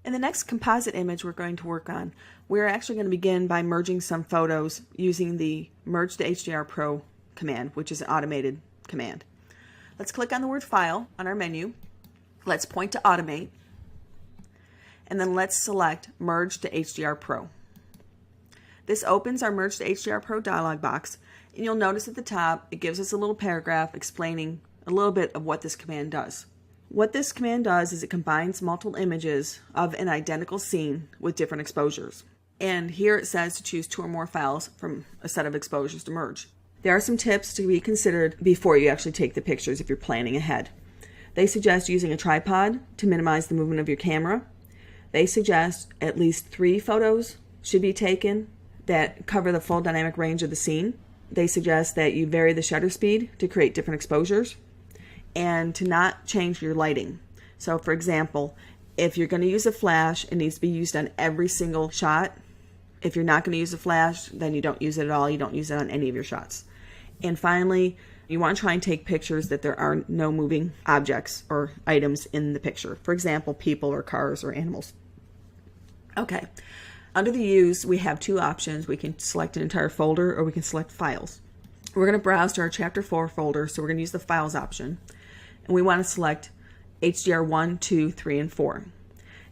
In the next composite image we're going to work on, we're actually going to begin by merging some photos using the Merge to HDR Pro command, which is an automated command. Let's click on the word File on our menu. Let's point to Automate. And then let's select Merge to HDR Pro. This opens our Merge to HDR Pro dialog box, and you'll notice at the top it gives us a little paragraph explaining a little bit of what this command does. What this command does is it combines multiple images of an identical scene with different exposures. And here it says to choose 2 or more files from a set of exposures to merge. There are some tips to be considered before you actually take the pictures if you're planning ahead. They suggest using a tripod to minimize the movement of your camera. They suggest at least 3 photos should be taken that cover the full dynamic range of the scene. They suggest that you vary the shutter speed to create different exposures, and to not change your lighting. So for example, if you're going to use a flash, it needs to be used on every single shot. If you're not going to use a flash, then you don't use it at all. You don't use it on any of your shots. And finally, you want to try and take pictures that there are no moving objects or items in the picture. For example, people or cars or animals. Okay, under the Use, we have 2 options. We can select an entire folder or we can select files. We're going to browse to our Chapter 4 folder, so we're going to use the Files option. And we want to select HDR 1, 2, 3, and 4.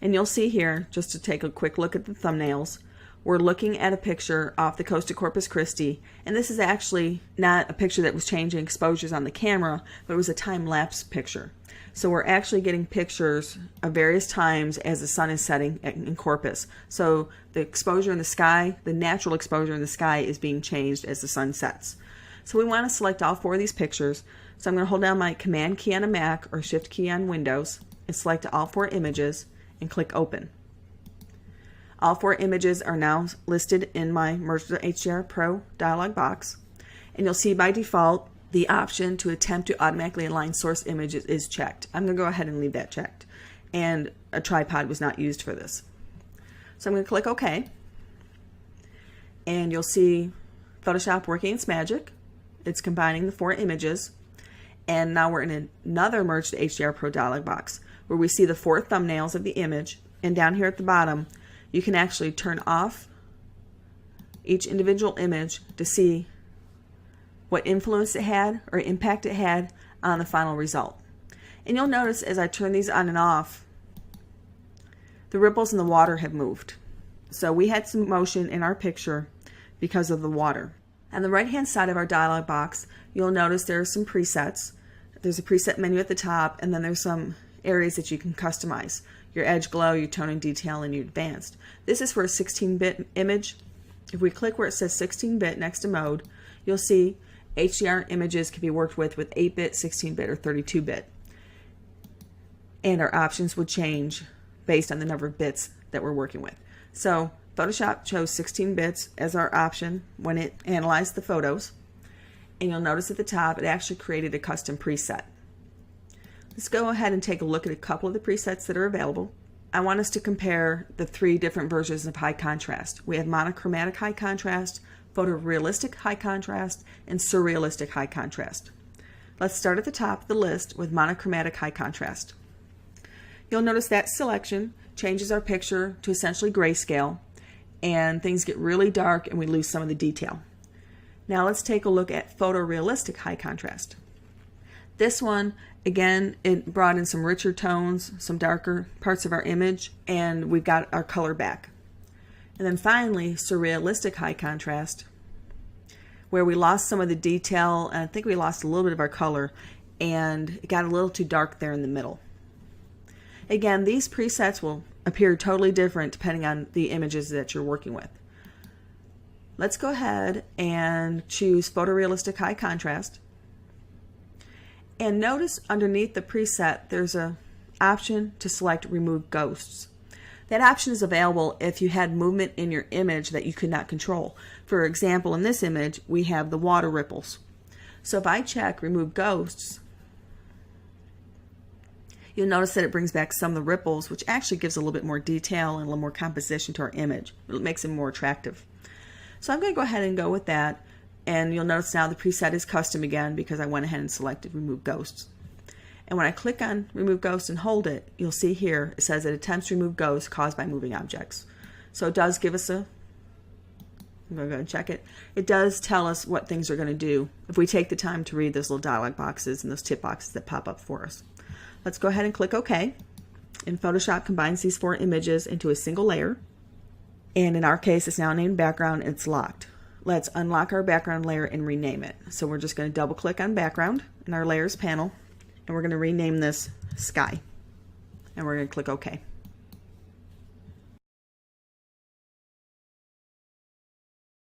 And you'll see here, just to take a quick look at the thumbnails, we're looking at a picture off the coast of Corpus Christi, and this is actually not a picture that was changing exposures on the camera, but it was a time-lapse picture. So we're actually getting pictures of various times as the sun is setting in Corpus. So the exposure in the sky, the natural exposure in the sky, is being changed as the sun sets. So we want to select all 4 of these pictures. So I'm going to hold down my Command key on a Mac or Shift key on Windows and select all 4 images and click Open. All 4 images are now listed in my Merge to HDR Pro dialog box, and you'll see by default the option to attempt to automatically align source images is checked. I'm going to go ahead and leave that checked, and a tripod was not used for this. So I'm going to click OK, and you'll see Photoshop working its magic. It's combining the 4 images. And now we're in another Merge to HDR Pro dialog box where we see the 4 thumbnails of the image, and down here at the bottom you can actually turn off each individual image to see what influence it had or impact it had on the final result. And you'll notice as I turn these on and off, the ripples in the water have moved. So we had some motion in our picture because of the water. On the right hand side of our dialog box, you'll notice there are some presets. There's a preset menu at the top, and then there's some areas that you can customize. Your edge glow, your tone and detail, and your advanced. This is for a 16-bit image. If we click where it says 16-bit next to mode, you'll see HDR images can be worked with 8-bit, 16-bit, or 32-bit. And our options would change based on the number of bits that we're working with. So Photoshop chose 16 bits as our option when it analyzed the photos, and you'll notice at the top it actually created a custom preset. Let's go ahead and take a look at a couple of the presets that are available. I want us to compare the 3 different versions of high contrast. We have monochromatic high contrast, photorealistic high contrast, and surrealistic high contrast. Let's start at the top of the list with monochromatic high contrast. You'll notice that selection changes our picture to essentially grayscale, and things get really dark and we lose some of the detail. Now let's take a look at photorealistic high contrast. This one, again, it brought in some richer tones, some darker parts of our image, and we've got our color back. And then finally, surrealistic high contrast, where we lost some of the detail, and I think we lost a little bit of our color, and it got a little too dark there in the middle. Again, these presets will appear totally different depending on the images that you're working with. Let's go ahead and choose photorealistic high contrast. And notice underneath the preset there's an option to select remove ghosts. That option is available if you had movement in your image that you could not control. For example, in this image we have the water ripples. So if I check remove ghosts, you'll notice that it brings back some of the ripples, which actually gives a little bit more detail and a little more composition to our image. It makes it more attractive. So I'm going to go ahead and go with that, and you'll notice now the preset is custom again because I went ahead and selected remove ghosts. And when I click on remove ghost and hold it, you'll see here it says it attempts to remove ghosts caused by moving objects. So it does give us I'm going to go and check it. It does tell us what things are going to do if we take the time to read those little dialog boxes and those tip boxes that pop up for us. Let's go ahead and click OK. And Photoshop combines these 4 images into a single layer. And in our case, it's now named background and it's locked. Let's unlock our background layer and rename it. So we're just going to double click on background in our layers panel, and we're going to rename this sky. And we're going to click OK.